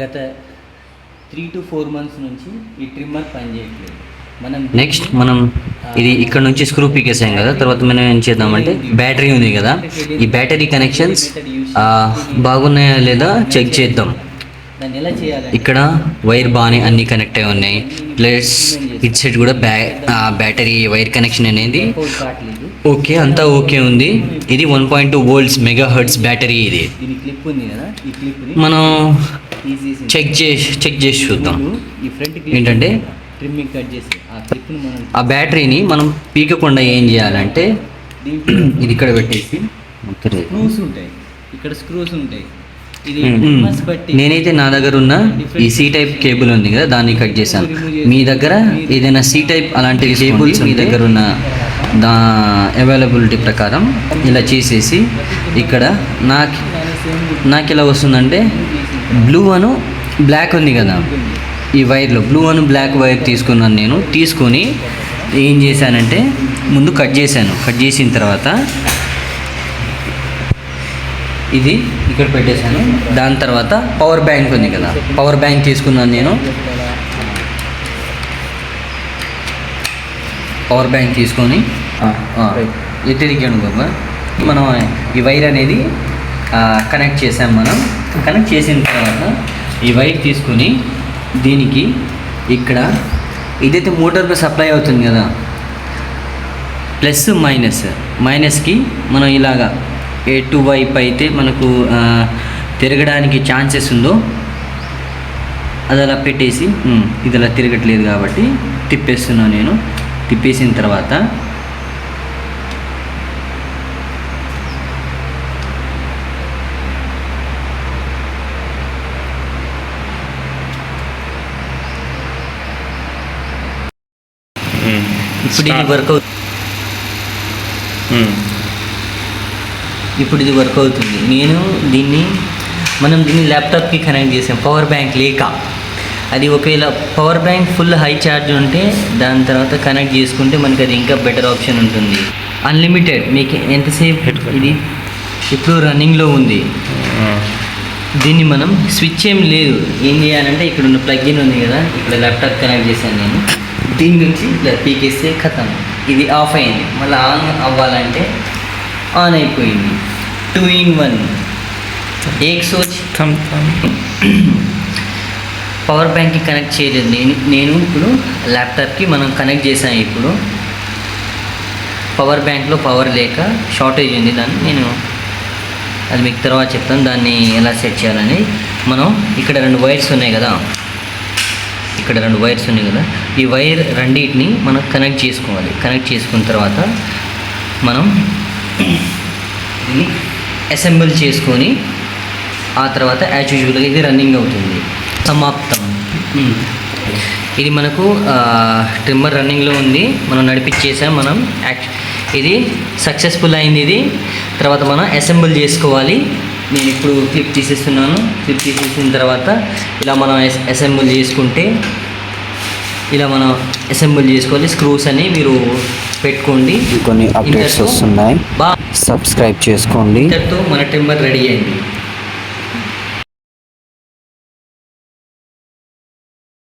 గత 3 to 4 months నుంచి ఈ ట్రిమ్మర్ పనిచేయట్లేదు. నెక్స్ట్ మనం ఇది ఇక్కడ నుంచి స్క్రూ పీకేసాం కదా, తర్వాత మనం ఏం చేద్దామంటే బ్యాటరీ ఉంది కదా, ఈ బ్యాటరీ కనెక్షన్స్ బాగున్నాయా లేదా చెక్ చేద్దాం. ఇక్కడ వైర్ బాగానే అన్నీ కనెక్ట్ అయి ఉన్నాయి, ప్లస్ ఇట్ సైడ్ కూడా బ్యాటరీ వైర్ కనెక్షన్ అనేది ఓకే, అంతా ఓకే ఉంది. ఇది 1.2 volts మెగాహెర్ట్జ్ బ్యాటరీ. ఇది మనం చెక్ చేసి చూద్దాం. ఏంటంటే ఆ బ్యాటరీని మనం పీకకుండా ఏం చేయాలంటే ఇది ఇక్కడ పెట్టేసి స్క్రూస్ ఉంటాయి. నేనైతే నా దగ్గర ఉన్న ఈ సి టైప్ కేబుల్ ఉంది కదా, దాన్ని కట్ చేశాను. మీ దగ్గర ఏదైనా సి టైప్ అలాంటి కేబుల్స్ మీ దగ్గర ఉన్న అవైలబిలిటీ ప్రకారం ఇలా చేసేసి ఇక్కడ నాకు ఇలా వస్తుందంటే బ్లూ అను బ్లాక్ ఉంది కదా, ఈ వైర్లో బ్లూ అను బ్లాక్ వైర్ తీసుకున్నాను. నేను తీసుకొని ఏం చేశానంటే ముందు కట్ చేసిన తర్వాత ఇది ఇక్కడ పెట్టేశాను. దాని తర్వాత పవర్ బ్యాంక్ ఉంది కదా, పవర్ బ్యాంక్ తీసుకున్నాను నేను. పవర్ బ్యాంక్ తీసుకొని తిరిగాను బాబా, మనం ఈ వైర్ అనేది కనెక్ట్ చేసాం. మనం కనెక్ట్ చేసిన తర్వాత ఈ వైర్ తీసుకొని దీనికి ఇక్కడ ఇదైతే మోటార్కి సప్లై అవుతుంది కదా, ప్లస్ మైనస్కి మనం ఇలాగా ఎటువైపు అయితే మనకు తిరగడానికి ఛాన్సెస్ ఉందో అది అలా పెట్టేసి, ఇది అలా తిరగట్లేదు కాబట్టి తిప్పేస్తున్నాను నేను. తిప్పేసిన తర్వాత ఇప్పుడు ఇది వర్క్ అవుతుంది. మనం దీన్ని ల్యాప్టాప్కి కనెక్ట్ చేసాం పవర్ బ్యాంక్ లేక. అది ఒకవేళ power bank full high charge ఉంటే దాని తర్వాత కనెక్ట్ చేసుకుంటే మనకి అది ఇంకా బెటర్ ఆప్షన్ ఉంటుంది. అన్లిమిటెడ్ మీకు ఎంతసేపు, ఇది ఇప్పుడు రన్నింగ్లో ఉంది. దీన్ని మనం స్విచ్ ఏం లేదు, ఏం చేయాలంటే ఇక్కడ ఉన్న ప్లగ్ ఇన్ ఉంది కదా, ఇక్కడ ల్యాప్టాప్ కనెక్ట్ చేశాను నేను. దీని నుంచి ఇట్లా పీకేస్తే ఖతం, ఇది ఆఫ్ అయింది. మళ్ళీ ఆన్ అవ్వాలంటే ఆన్ అయిపోయింది. 2 in 1 ఏక్ సోచ్. పవర్ బ్యాంక్కి కనెక్ట్ చేయలేదు నేను ఇప్పుడు ల్యాప్టాప్కి మనం కనెక్ట్ చేసాను. ఇప్పుడు పవర్ బ్యాంక్లో పవర్ లేక షార్టేజ్ ఉంది, దాన్ని నేను అది మీకు తర్వాత చెప్తాను దాన్ని ఎలా సెట్ చేయాలని. మనం ఇక్కడ 2 వైర్స్ ఉన్నాయి కదా, ఈ వైర్ రెండింటిని మనం కనెక్ట్ చేసుకోవాలి. కనెక్ట్ చేసుకున్న తర్వాత మనం దీన్ని అసెంబుల్ చేసుకొని ఆ తర్వాత యాజ్ యూజువల్గా ఇది రన్నింగ్ అవుతుంది. సమాప్తం. ఇది మనకు ట్రిమ్మర్ రన్నింగ్లో ఉంది, మనం నడిపించేసాం. మనం ఇది సక్సెస్ఫుల్ అయింది. ఇది తర్వాత మనం అసెంబుల్ చేసుకోవాలి. నేను ఇప్పుడు క్లిప్ తీసేస్తున్నాను. క్లిప్ తీసేసిన తర్వాత ఇలా మనం అసెంబుల్ చేసుకుంటే ఇలా మనం అసెంబుల్ చేసుకోవాలి. స్క్రూస్ అని మీరు పెట్టుకోండి. కొన్ని అప్డేట్స్ వస్తున్నాయి, సబ్స్క్రైబ్ చేసుకోండి. ఇంతటితో మన ట్రిమ్మర్ రెడీ అయింది.